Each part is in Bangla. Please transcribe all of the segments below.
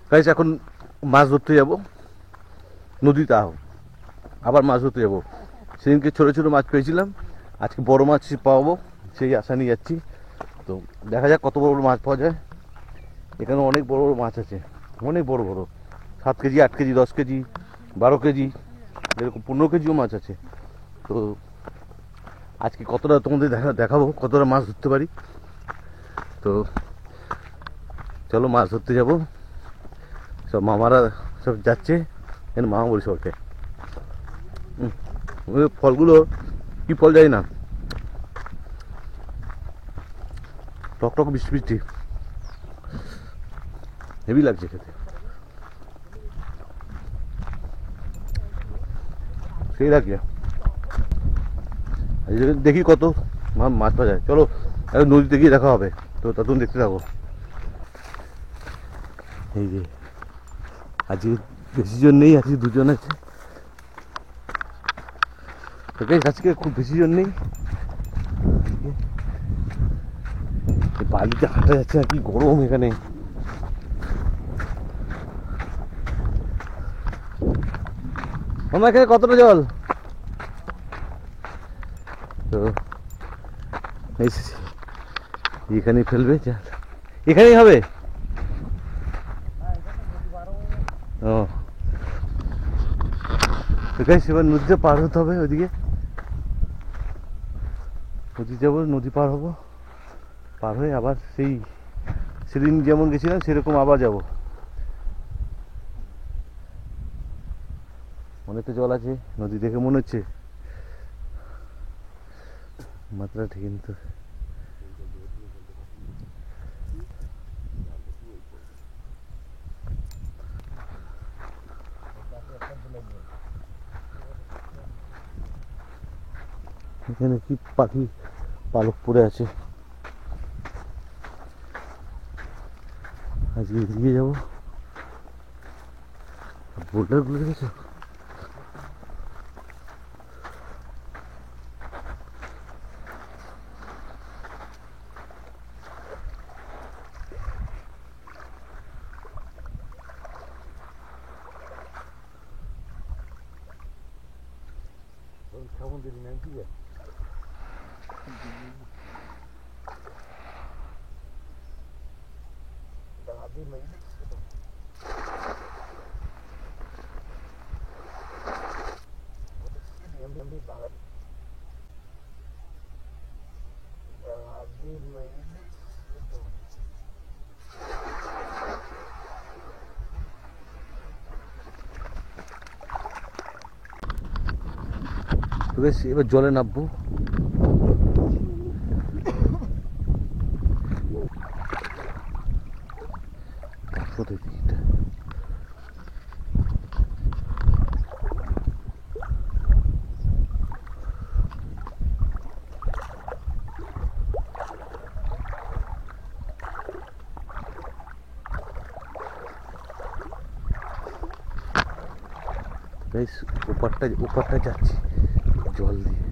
গাইস এখন মাছ ধরতে যাব নদীতে, আবার মাছ ধরতে যাব। সেদিনকে ছোটো ছোটো মাছ পেয়েছিলাম, আজকে বড় মাছ পাবো সেই আশা নিয়ে যাচ্ছি। তো দেখা যাক কত বড় বড় মাছ পাওয়া যায়। এখানে অনেক বড় বড় মাছ আছে, অনেক বড় বড়, 7 কেজি 8 কেজি 10 কেজি 12 কেজি এরকম 15 কেজিও মাছ আছে। তো আজকে কতটা তোমাদের দেখাবো কতটা মাছ ধরতে পারি। তো চলো মাছ ধরতে যাব। সব মামারা সব যাচ্ছে, এখানে মামা বলি সবকে। ফলগুলো কি ফল যায় না, টক টক বৃষ্টি বৃষ্টি হেভি লাগছে খেতে, সেই লাগছে। দেখি কত মাছ পাওয়া যায়। চলো নদীতে গিয়ে দেখা হবে। তো তখন দেখতে থাকো। এই যে আজকে বেশি জন নেই, আজকে 2 জন আছে। আজকে খুব বেশি জন নেই, বালিতে হাঁটা যাচ্ছে না, কি গরম এখানে। আমার এখানে কতটা জল? তো এখানেই ফেলবে, এখানেই হবে। ও এবার নদীতে পার হতে হবে, ওইদিকে নদী যাবো, নদী পার হবো, পার হয়ে আবার সেই সেদিন যেমন গেছিলাম সেরকম আবার যাব। অনেকটা জল আছে নদী দেখে মনে হচ্ছে, মাত্রা ঠিক কিন্তু। এখানে কি পাখি পালক পড়ে আছে। আজকে এদিকে যাবো। বোল্ডার গুলো দেখেছো? কেমন দিন নাম কি বেশ, এবার জলে নামবো। বেশ ওপারটা যাচ্ছি জল দিয়ে।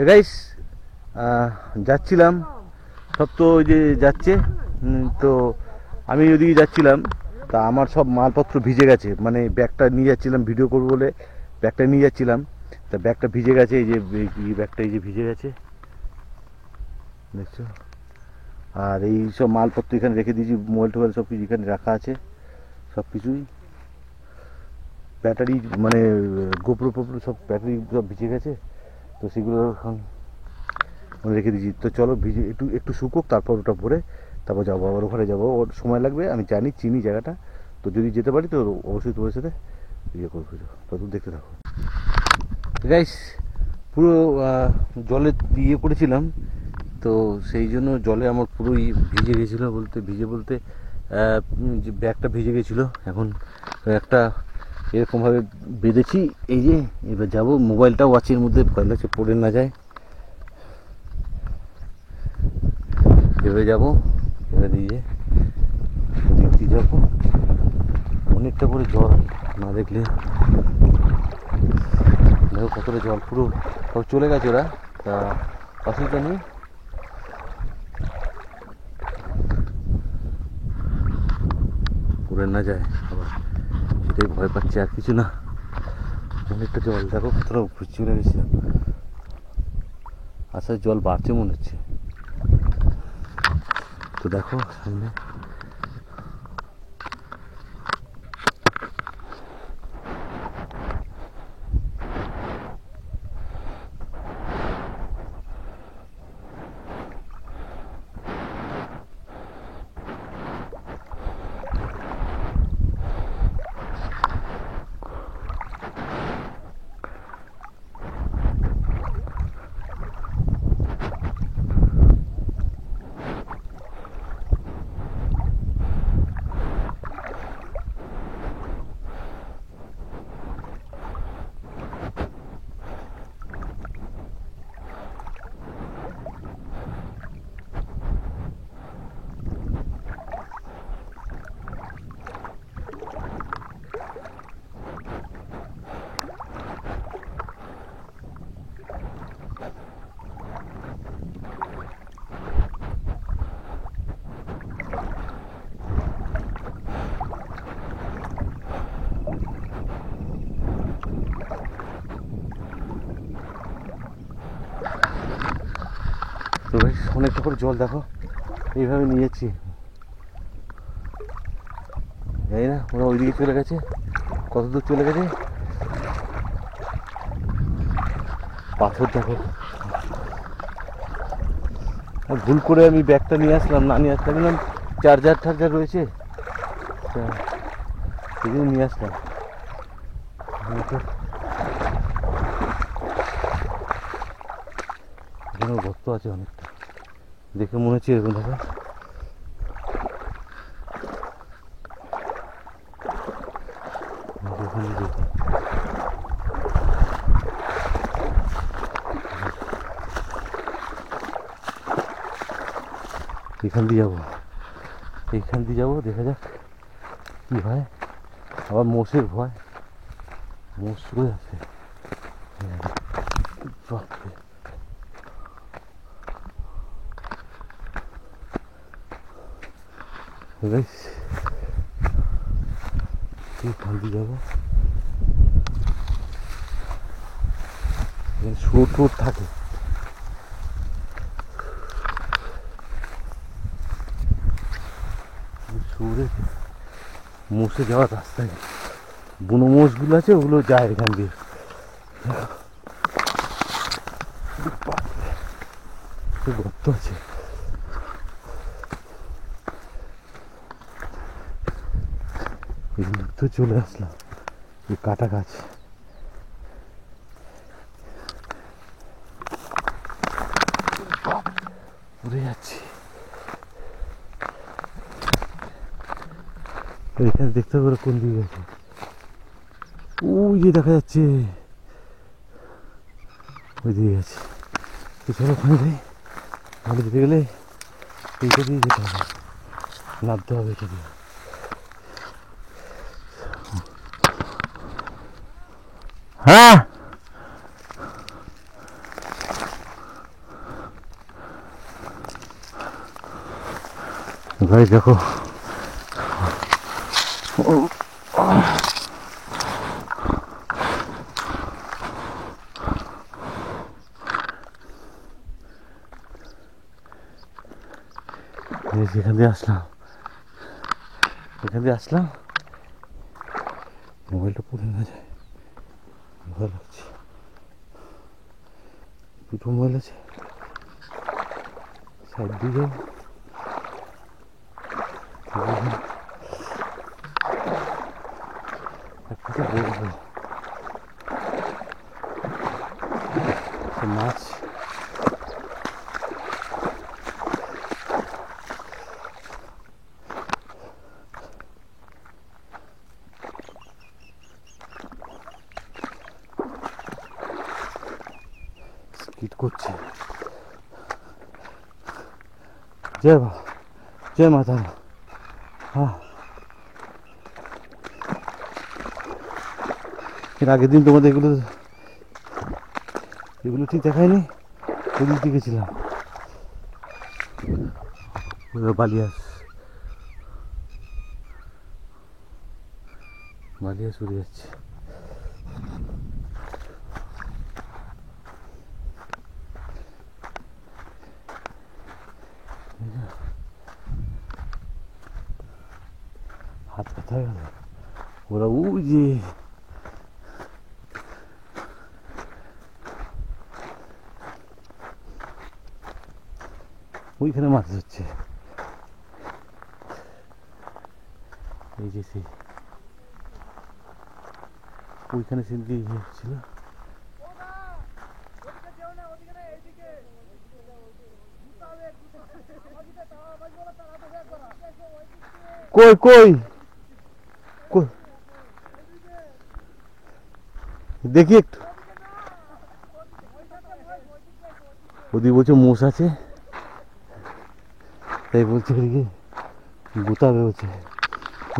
গাইস যাচ্ছিলাম, সব তো ওই যে যাচ্ছে। তো আমি ওদিকে যাচ্ছিলাম, তা আমার সব মালপত্র ভিজে গেছে, মানে ব্যাগটা নিয়ে যাচ্ছিলাম ভিডিও করবো বলে ব্যাগটা নিয়ে যাচ্ছিলাম, তা ব্যাগটা ভিজে গেছে। এই যে ব্যাগটা এই যে ভিজে গেছে দেখছো। আর এই সব মালপত্র এখানে রেখে দিয়েছি, মোবাইল টোবাইল সব কিছু এখানে রাখা আছে, সব কিছুই ব্যাটারি মানে গোপ্রো ফোপ্রো সব ব্যাটারি সব ভিজে গেছে। তো সেগুলো এখন রেখে দিয়েছি। তো চলো ভিজে একটু শুকুক, তারপর ওটা ভরে তারপর যাবো, আবার ওখানে যাবো। ওর সময় লাগবে, আমি জানি, চিনি জায়গাটা। তো যদি যেতে পারি তো অবশ্যই তোমার সাথে ইয়ে করবো, তখন দেখতে থাকো। গাইস পুরো জলে ইয়ে করেছিলাম, তো সেই জন্য জলে আমার পুরোই ভিজে গেছিলো, ভিজে বলতে ব্যাগটা ভিজে গেছিলো। এখন একটা এরকমভাবে বেঁধেছি, এই যে এবার যাবো। মোবাইলটা ওয়াচের মধ্যে ভয় লাগছে পড়ে না যায়, ভেবে যাবো। এবার দিয়ে দেখতে যাবো, অনেকটা করে জল না দেখলে কতটা জল, পুরো সব চলে গেছে ওরা, তা অসুবিধা নেই। পড়ে না যায় আবার, সেটাই ভয় পাচ্ছি, আর কিছু না। অনেকটা জল দেখো, কতটা উপরে চলে গেছিলাম। আচ্ছা, জল বাড়ছে মনে হচ্ছে। তো দেখো সামনে তো ভাই অনেকটা করে জল দেখো, এইভাবে নিয়ে যাচ্ছি। জানি না ওরা ওইদিকে চলে গেছে, কত দূর চলে গেছে। পাথর দেখো, আর ভুল করে আমি ব্যাগটা নিয়ে আসলাম, না নিয়ে আসলাম, বললাম চার্জার টার্জার রয়েছে, সেই জন্য নিয়ে আসলাম। এখানেও গর্ত আছে অনেকটা, দেখে মনে হচ্ছে এরকম দেখো। এখান দিয়ে যাবো, এইখান দিয়ে যাবো, দেখা যাক কি হয়। আবার মোষের ভয়, মোষ চলে আছে। এইখান দিয়ে যাবো, শুয়োর টুয়োর থাকে। শুয়োরে মোষে যাওয়ার রাস্তায় বুনো মোষগুলো আছে, ওগুলো যায় এখান দিয়ে। গর্ত আছে, এগুলো তো চলে আসলাম। এই কাটা গাছ, উড়ে যাচ্ছি। এখানে দেখতে হবে কোন দিকে গেছে। ওই যে দেখা যাচ্ছে, ওই দিকে গেছে। তো চলো ওখানে যাই। আমাদের যেতে গেলে এইটা দিয়ে যেতে হবে, নামতে হবে এটা দিয়ে। হ্যাঁ ভাই দেখো, এখান দিয়ে আসলাম, এখান দিয়ে আসলাম। মোবাইলটা পড়ে না যায়, ভয় লাগছে। দুটো মোবাইল আছে, সাইড দিয়ে যাও। একটা বলবো মাছ, স্কিট করছে। জয় মা, জয় মাতা। হ্যাঁ, এর আগের দিন তোমাদের এগুলো এগুলো ঠিক দেখায়নি, ওদিক দিকে ছিলাম। বালিয়াস বালিয়াস উড়ে যাচ্ছে। হাত ব্যথা হয়ে গেল। ওরা ওই যে ওইখানে মাছ ধরছে। এই যে সেই ওইখানে সেদিকে ছিল। কই কই কই দেখি একটু। ওদিকে বলছে মোষ আছে, তাই বলছে ওদিকে গোতাবে হচ্ছে।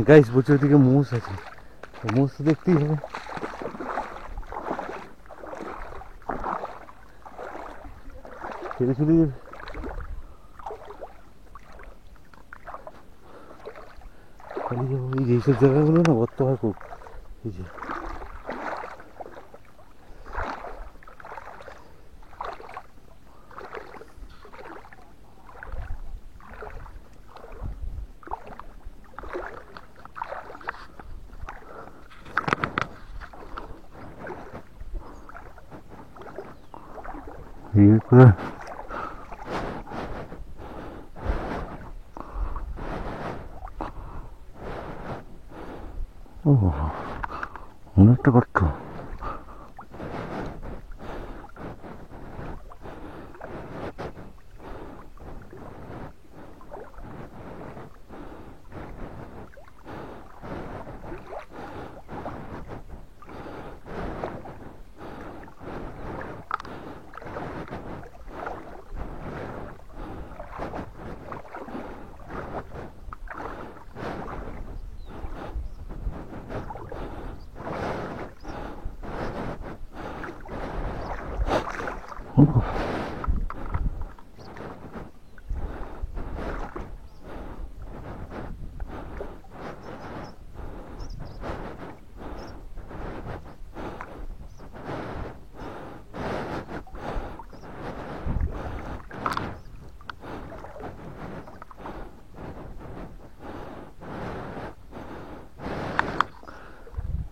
গাইস বলছে ওদিকে মোষ আছে, মোষ তো দেখতেই হবে। ছেড়ে ছুড়ে পালিয়ে যাবো। এই যে এইসব জায়গাগুলো না গর্ত হয় খুব। এই যে করে ও অনেকটা গর্ত।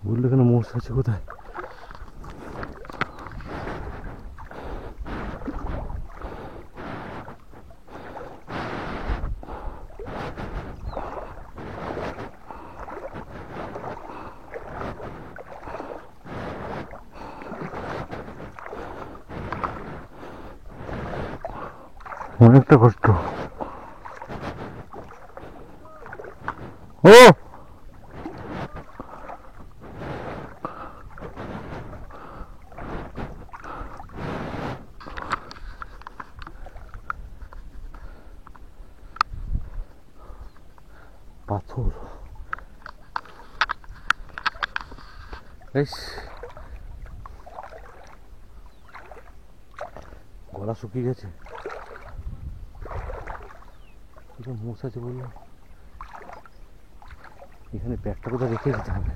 বললে কেন মোষ আছে কোথায়? অনেকটা কষ্ট। ও পাথর। গলা শুকিয়ে গেছে। মোষ আছে বললো, এখানে ব্যাগটা কোথাও রেখে দিতে হবে।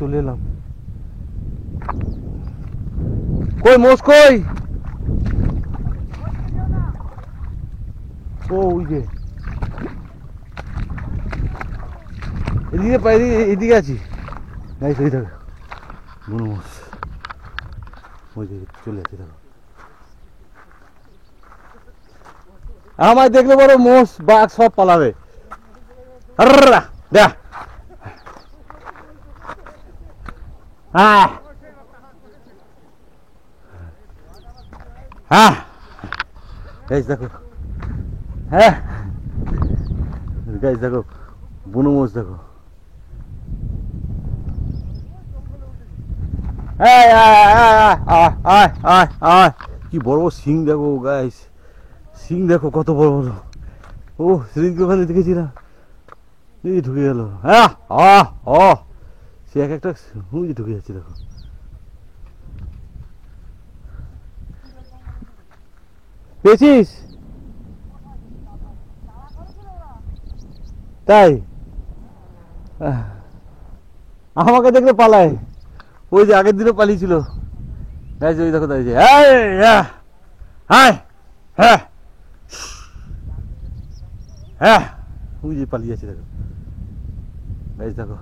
চলে এলাম। কই মোষ কই? ও ওই যে এদিকে এদিকে আছি। নাই সেই দেখো বুনো মোষ ওই দিকে চলে যাচ্ছে। দেখো আমায় দেখলে বড় মোষ বাঘ সব পালাবে। দেখ হ্যাঁ হ্যাঁ গাইস দেখো, হ্যাঁ গাইস দেখো, বুনো মোষ দেখো। আয় আয় আয় আয় আয় আয় আয়, কি বড় বড় সিং দেখো গাইস, সিং দেখো কত বড় বড়। ও সেদিনকে ওখানে দেখেছিলাম, এই ঢুকে গেল। হ্যাঁ সে এক একটা ঢুকে যাচ্ছে দেখো। পেয়েছিস? তাই আমাকে দেখলে পালায়, ওই যে আগের দিনও পালিয়েছিল। ওই দেখো তাই যে হ্যাঁ হ্যাঁ হ্যাঁ, ওই যে পালিয়ে যাচ্ছে দেখো গাইস, দেখো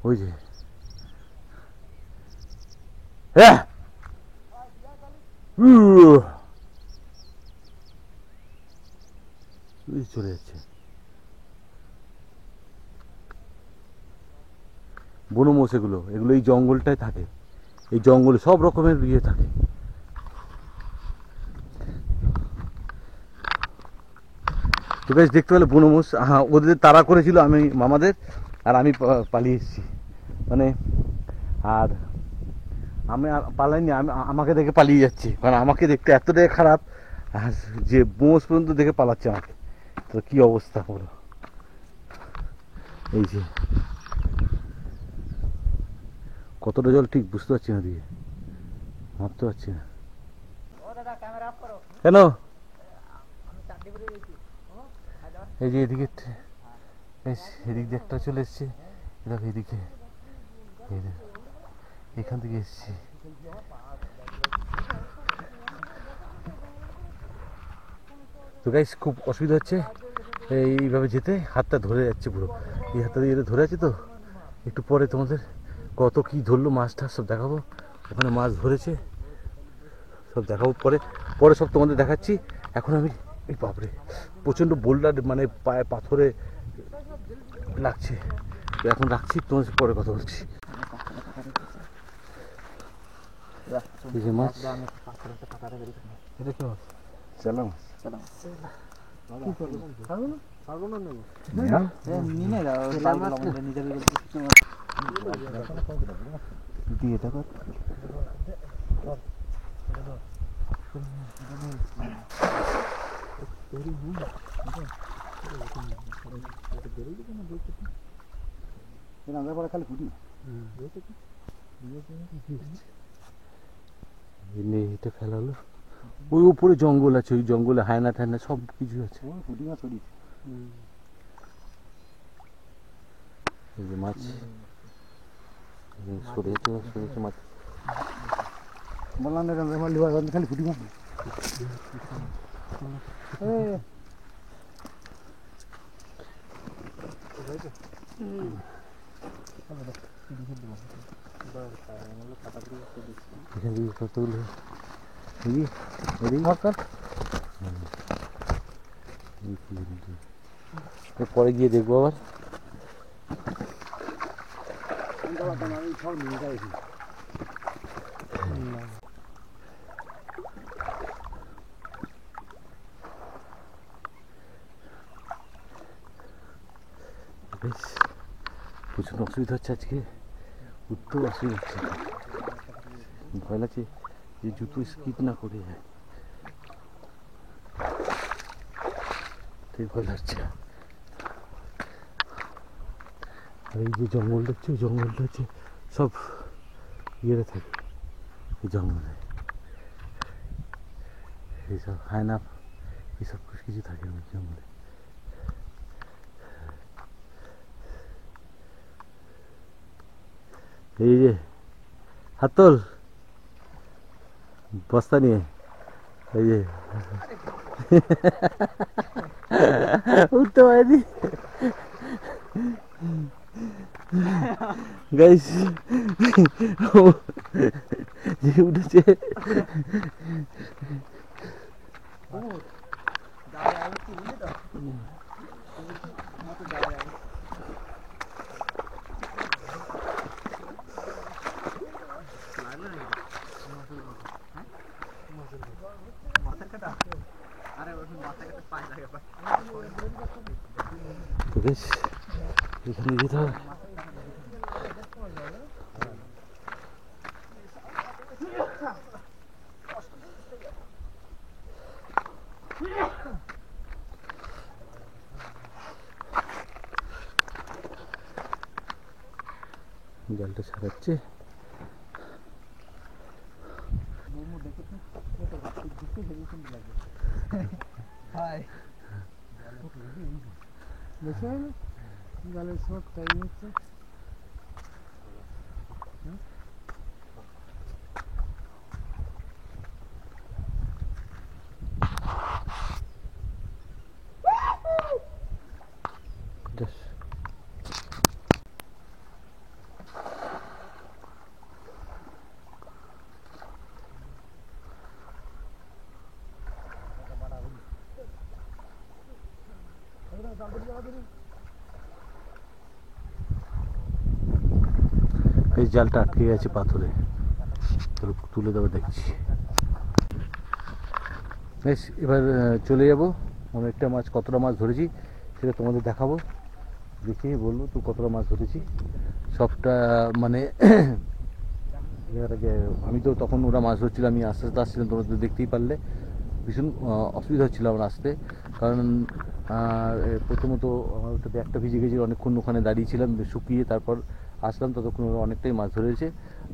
ওই যে হ্যাঁ চলে যাচ্ছে। বনো মোষ এগুলো এই জঙ্গলটায় থাকে, এই জঙ্গলে সব রকমের ইয়ে থাকে। তো বেশ দেখতে পেলে বনো মোষ, ওদের তাড়া করেছিল আমি মামাদের, আর আমি পালিয়ে এসেছি মানে। আর আমি পালাইনি, আমি আমাকে দেখে পালিয়ে যাচ্ছি, কারণ আমাকে দেখতে এতটাই খারাপ, আর যে মোষ পর্যন্ত দেখে পালাচ্ছে আমাকে। তো কি অবস্থা বলো, এই যে কতটা জল ঠিক বুঝতে পারছি না, দিয়ে ভাবতে পারছি না কেন। এই যে এদিকে, এদিক দিয়ে একটা চলে এসছে, দেখো এদিকে, এখান থেকে এসছি। তো গাইস খুব অসুবিধা হচ্ছে এইভাবে যেতে, হাতটা ধরে যাচ্ছে পুরো, এই হাতটা দিয়ে ধরে আছে। তো একটু পরে তোমাদের কত কি ধরলো, মাছ টাছ সব দেখাবো, ওখানে মাছ ধরেছে সব দেখাবো পরে, পরে সব তোমাদের দেখাচ্ছি। এখন আমি এই বাপরে প্রচণ্ড বোল্ডার, মানে পায়ে পাথরে লাগছে। তো এখন রাখছি, তোমাদের পরে কথা বলছি। এই যে মাছ, এটা কি মাছ? চালা মাছ। খালি ফুটি এটা ফেলা হলো, ওই উপরে জঙ্গল আছে, ওই জঙ্গলে হায়না টায়না সব কিছু আছে। এই যে মাছ সরেছে মাছ, বললাম না খালি ফুটি মাছ। কতগুলো পরে গিয়ে দেখবো আবার। বেশ প্রচুর অসুবিধা হচ্ছে আজকে, উঠতেও অসুবিধা হচ্ছে, ভয় লাগছে যে জুতো স্কিপ না করে যায়, ঠিক ভয় লাগছে। আর এই যে জঙ্গল দেখছি, ওই জঙ্গলটা হচ্ছে সব ইয়েতে থাকে, এই জঙ্গলে এইসব হায়না এইসব কিছু থাকে ওই জঙ্গলে। এই যে হাতল বস্তা নিয়ে, এই যে উঠতে পারিনি গাইস, যে উঠেছে তো বেশ এখানে যেতে হবে। জালটা ছাড়াচ্ছে। জালের শর্ট টাইম হচ্ছে। এই জালটা আটকে গেছে পাথরে, তুলে দেবো দেখছি। বেশ এবার চলে যাব। অনেকটা মাছ, কতটা মাছ ধরেছি সেটা তোমাদের দেখাবো, দেখিয়ে বলবো তো কতটা মাছ ধরেছি সবটা। মানে আমি তো তখন ওরা মাছ ধরছিল, আমি আস্তে আস্তে আসছিলাম, তোমরা তো দেখতেই পারলে। ভীষণ অসুবিধা হচ্ছিল আমার আসতে, কারণ প্রথমত আমার ওটা ব্যাগটা ভিজে গেছিল, অনেকক্ষণ ওখানে দাঁড়িয়েছিলাম শুকিয়ে, তারপর আসলাম, ততক্ষণ ওরা অনেকটাই মাছ ধরেছে।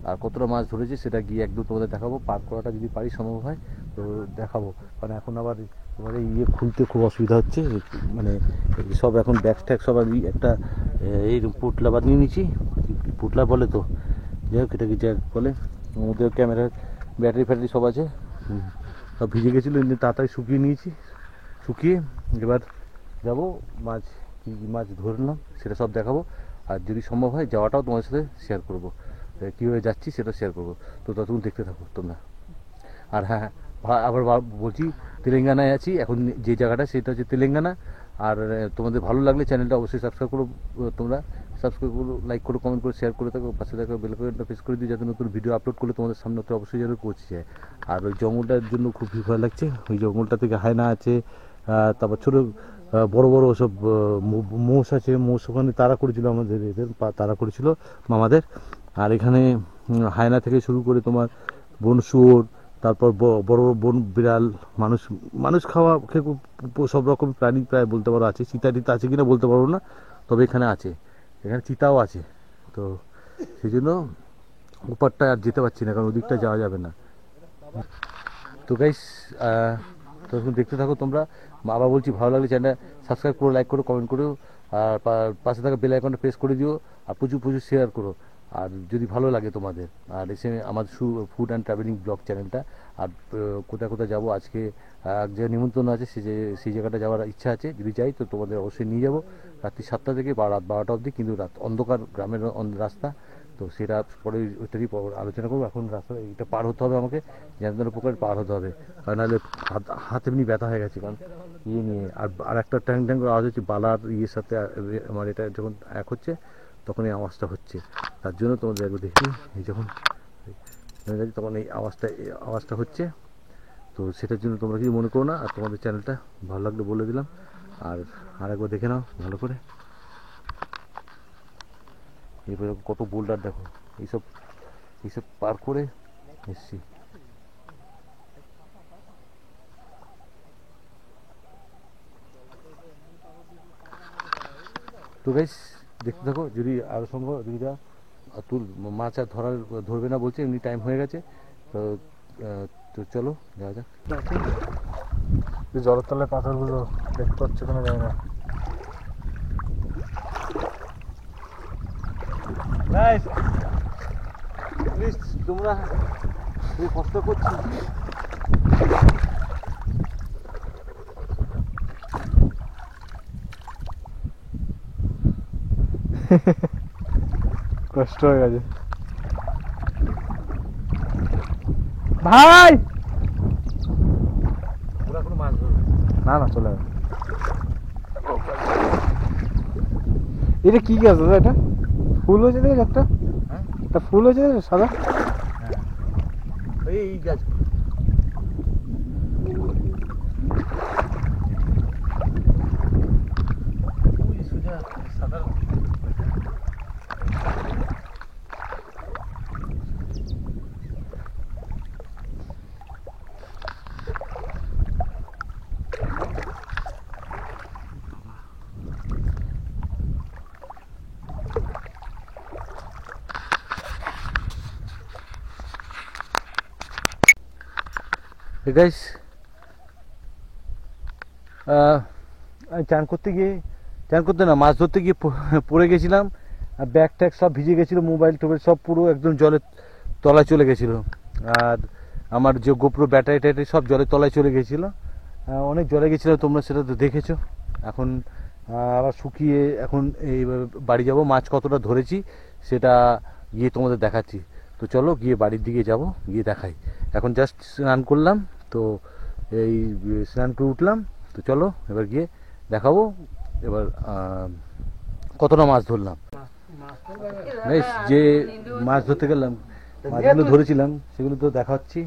আর কতটা মাছ ধরেছে সেটা গিয়ে একদম তোমাদের দেখাবো, পার করাটা যদি পারি সম্ভব হয় তো দেখাবো। কারণ এখন আবার এবারে খুলতে খুব অসুবিধা হচ্ছে, মানে সব এখন ব্যাগ ট্যাগ সব আমি একটা এই পুটলা বানিয়ে নিয়েছি, পুটলা বলে তো, যাই হোক এটাকে যা বলে, মধ্যে ক্যামেরার ব্যাটারি ফ্যাটারি সব আছে, সব ভিজে গেছিলো, এমনি তাড়াতাড়ি শুকিয়ে নিয়েছি। শুকিয়ে এবার যাব মাছ, কী মাছ ধরলাম সেটা সব দেখাবো। আর যদি সম্ভব হয় যাওয়াটাও তোমাদের সাথে শেয়ার করবো, কীভাবে যাচ্ছি সেটা শেয়ার করবো। তো ততক্ষণ দেখতে থাকো তোমরা। আর হ্যাঁ, আবার বলছি, তেলেঙ্গানায় আছি এখন, যে জায়গাটা সেটা হচ্ছে তেলেঙ্গানা। আর তোমাদের ভালো লাগলে চ্যানেলটা অবশ্যই সাবস্ক্রাইব করো, তোমরা সাবস্ক্রাইব করো, লাইক করো, কমেন্ট করে শেয়ার করে থাকো, পাশে থাকো বেল আইকনটা প্রেস করে দিই, যাতে নতুন ভিডিও আপলোড করলে তোমাদের সামনে তো অবশ্যই যেন পৌঁছে যায়। আর ওই জঙ্গলটার জন্য খুব ভয় লাগছে, ওই জঙ্গলটা থেকে হায়না আছে, তারপর ছোটো বড় বড় সব মোষ আছে, মোষ ওখানে তাড়া করেছিল আমাদের, এদের তাড়া করেছিল মামাদের। আর এখানে হায়না থেকে শুরু করে তোমার বন শুয়োর, তারপর বড় বড় বন বিড়াল, মানুষ খাওয়া সব রকম প্রাণী প্রায় বলতে পারো আছে। চিতা টিতা আছে কিনা বলতে পারবো না, তবে এখানে আছে, এখানে চিতাও আছে। তো সেই জন্য ওপারটা আর যেতে পারছি না, কারণ ওদিকটা যাওয়া যাবে না। তো গাইস তখন দেখতে থাকো তোমরা। আবার বলছি, ভালো লাগলে চ্যানেলটা সাবস্ক্রাইব করো, লাইক করো, কমেন্ট করো, আর পাশে থাকা বেল আইকনটা প্রেস করে দিও, আর প্রচুর প্রচুর শেয়ার করো। আর যদি ভালো লাগে তোমাদের, আর এসে আমাদের ফুড অ্যান্ড ট্রাভেলিং ব্লগ চ্যানেলটা। আর কোথায় কোথায় যাবো আজকে, যে নিমন্ত্রণ আছে সেই জায়গাটা যাওয়ার ইচ্ছা আছে, যদি যাই তো তোমাদের অবশ্যই নিয়ে যাবো। রাত্রি 7টা থেকে রাত 12টা অবধি, কিন্তু রাত অন্ধকার, গ্রামের রাস্তা, তো সেটা পরে ওইটারই আলোচনা করবো। এখন রাস্তা এটা পার হতে হবে আমাকে, যেন পুকুর পার হতে হবে, কারণ নাহলে হাত এমনি ব্যথা হয়ে গেছে, কারণ নিয়ে। আর একটা ট্যাং ট্যাং করে আওয়াজ হচ্ছে, বালার ইয়ের সাথে আমার এটা যখন এক হচ্ছে তখন এই আওয়াজটা হচ্ছে, তার জন্য তোমাদের একবার দেখি, এই যখন তখন এই আওয়াজটা হচ্ছে। তো সেটার জন্য তোমরা কিছু মনে করো না। আর তোমাদের চ্যানেলটা ভালো লাগলে বলে দিলাম, আর একবার দেখে নাও ভালো করে। এরপরে কত বোল্ডার দেখো, এইসব পার করে এসছি। তো গাইস দেখতে থাকো, যদি আরও সম্ভব, দিদিরা তুল মাছ আর ধরবে না বলছে, এমনি টাইম হয়ে গেছে। তো তো চলো যাওয়া যাক। জলের তলায় পাথরগুলো দেখতে পাচ্ছ কোনো যায় না। প্লিজ তোমরা খুব কষ্ট করছি, কষ্ট হয়ে গেছে ভাই। ওরা কোনো মাছ ধরবে না না, চলে যাবে। এটা কি গাছ দাদা? এটা ফুল হয়েছে দেখেছো একটা? হ্যাঁ, একটা ফুল হয়েছে দেখেছো সাদা? হ্যাঁ এই গাছ। গাইস চান করতে না, মাছ ধরতে গিয়ে পড়ে গেছিলাম, ব্যাগ ট্যাগ সব ভিজে গেছিলো, মোবাইল টোবাইল সব পুরো একদম জলের তলায় চলে গেছিলো। আর আমার যে গোপ্রো ব্যাটারি ট্যাটারি সব জলের তলায় চলে গেছিলো, অনেক জলে গেছিলো, তোমরা সেটা তো দেখেছো। এখন আবার শুকিয়ে এখন এই বাড়ি যাব, মাছ কতটা ধরেছি সেটা গিয়ে তোমাদের দেখাচ্ছি। তো চলো গিয়ে বাড়ির দিকে যাব, গিয়ে দেখাই। এখন জাস্ট স্নান করলাম, তো এই স্নান করে উঠলাম, তো চলো এবার গিয়ে দেখাবো এবার কতটা মাছ ধরলাম। যে মাছ ধরতে গেলাম, মাছগুলো ধরেছিলাম সেগুলো তো দেখাচ্ছি।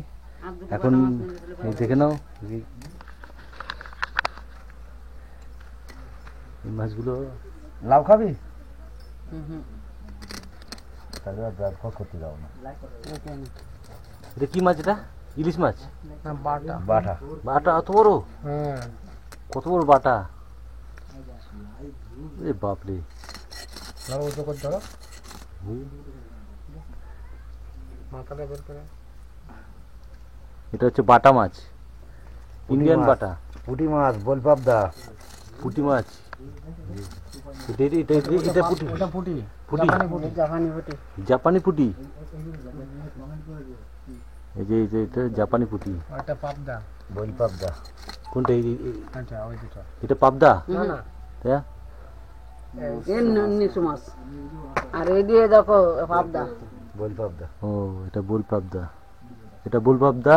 এখন এই দেখে নাও এই মাছগুলো। লাউ খাবি? তাহলে আর ব্রেকফাস্ট করতে যাও না। এটা কি মাছ? এটা ইলিশ মাছ? বাটা। বাটা? বাটা অত বড়? হ্যাঁ। কত বড় বাটা? এ বাপরে। ধরো ওটা কর, ধরো। মাথাটা বের করে। এটা হচ্ছে বাটা মাছ, ইন্ডিয়ান বাটা। পুঁটি মাছ, বলপাবদা। পুঁটি মাছ। এটা পুঁটি। এটা পুঁটি। পুঁটি। জাপানি পুঁটি। জাপানি পুঁটি। এই যে এটা জাপানি পুঁটি। এটা পাবদা। বলপাবদা। কোনটা? আচ্ছা ওই দুটো। এটা পাবদা? না না। হ্যাঁ। এই নিচু মাছ। আর এই দিয়ে দেখো পাবদা। বলপাবদা। ও এটা বলপাবদা। এটা বলপাবদা।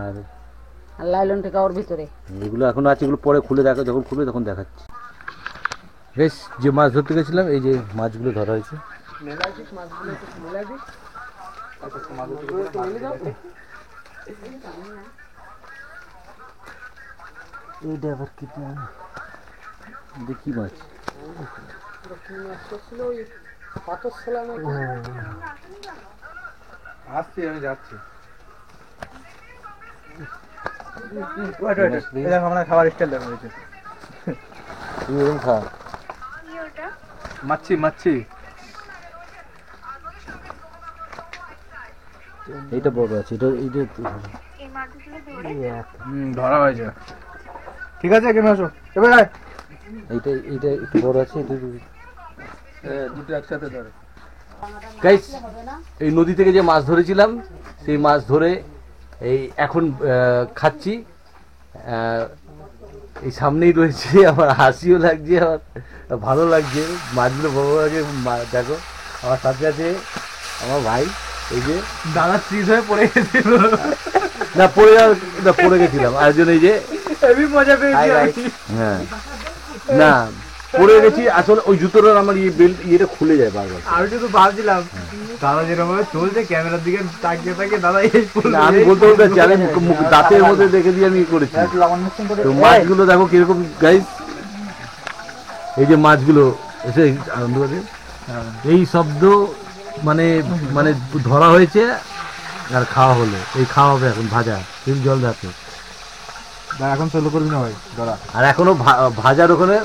আর লাইলন থেকে ওর ভিতরে এগুলো এখনো আছে, এগুলো পরে খুলে দেখো, যখন খুলবে তখন দেখাচ্ছি। বেশ, যে মাছ ধরতে গেছিলাম এই যে মাছগুলো ধরা হয়েছে। এইটা আবার কি মাছ? আসছি, আমি যাচ্ছি। খাবার স্টাইল দেখা হয়েছে। মাছি মাছি। এইটা বড় আছে, এটা ধরা হয়েছে। ঠিক আছে, কেন আসো এবার। এইটা এইটা একটু বড় আছে, এটা দুটো একসাথে ধরে। গাইস, এই নদী থেকে যে মাছ ধরেছিলাম সেই মাছ ধরে এই এখন খাচ্ছি। এই সামনেই রয়েছে, আমার হাসিও লাগছে, আমার ভালো লাগছে। মাছগুলো বড় লাগে। দেখো আমার সাথে আছে আমার ভাই, এই যে দাদা স্ত্রীজ হয়ে পড়ে গেছিল। না পড়ে গেছিলাম আর জন্য এই যে মজা পেয়েছি। হ্যাঁ, না পড়ে গেছি আসলে। ওই জুতোটার আমার ইয়েটা খুলে যায় বারবার। আমি শুধু ভাবছিলাম দাদা যেরকম চলছে ক্যামেরার দিকে তাকিয়ে তাকিয়ে, দাদা আমি বলতে বলতে আমি দাঁতের মধ্যে দেখে দিয়ে আমি করেছি। তো মাছগুলো দেখো কিরকম গাইস, এই যে মাছগুলো এসে আনন্দ করে এই শব্দ মানে মানে ধরা হয়েছে আর খাওয়া হলো। এই খাওয়া হবে এখন ভাজা, তিল জল রাতে। এখন চালু করবি না ভাই ধরা। আর এখনো ভাজার ওখানে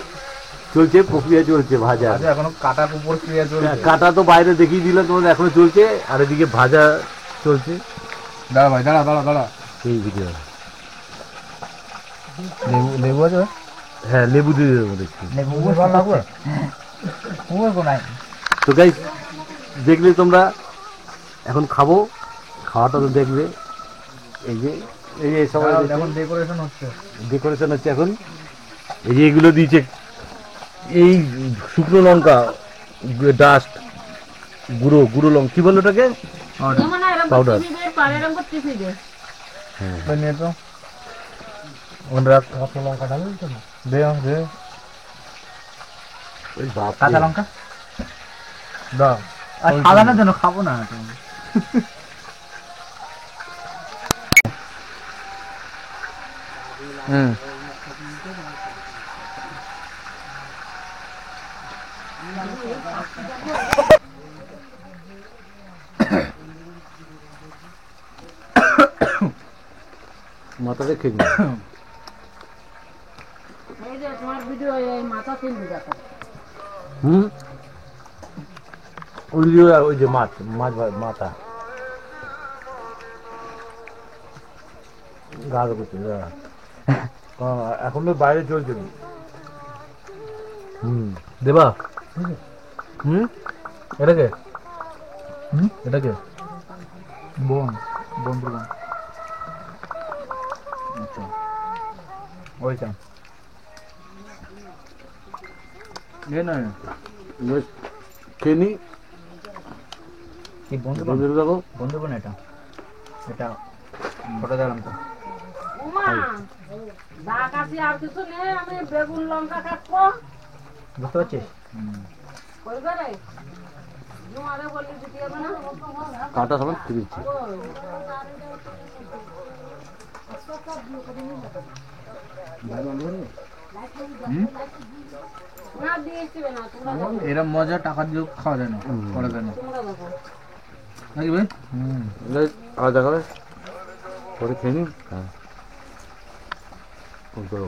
চলছে, প্রক্রিয়া চলছে ভাজা। এখনো কাটার উপর ক্রিয়া চলছে। কাটা তো বাইরে দেখিয়ে দিলাম তোমাদের, এখনো চলছে। আর এদিকে ভাজা চলছে। দাঁড়া ভাই, দাঁড়া দাঁড়া দাঁড়া। এই ভিডিও লেবু আছে? হ্যাঁ, লেবু দিয়ে দেবো দেখছি। তো গাইস, দেখলে তোমরা এখন খাবো, খাওয়াটা তো দেখবে। এই যে সবাই এখন ডেকোরেশন হচ্ছে এখন। এই যে এগুলো দিয়েছে, এই শুকনো লঙ্কা ডাস্ট, গুঁড়ো লঙ্কা, কি বলো ওটাকে? পাউডার। হ্যাঁ, কাঁচা লঙ্কা দাও। সাদা যেন খাবো না। মাথাটা খেয়ে নিই। এই যে তোমার ভিডিও এই মাথা তুলবি দেখো হুম ওই যে মাছ মাথা গাঢ় করছে এখন তো বাইরে চলছে দেবা এটাকে এটাকে বোন বন্ধু বোন আচ্ছা ওইটা এ নয় খেয়ে নি কি বন্ধু বোন দেখো বন্ধু বোন এটা এটা ফটো দিলাম তো উমা ডাক আছে আর কিছু নেই আমি বেগুন লঙ্কা কাটবো বুঝতে পারছিস কই করে জুমারে বলি দিতে হবে না কাটা সবাই খেয়ে দিচ্ছি না দিয়েছি না তোমরা দেখো এরম মজা টাকা দিয়ে খাওয়া যায় না করে দেয় না তোমরা দেখো নাকি ভাই আলাদা করে পরে খেয়ে নিন হ্যাঁ ফোন করো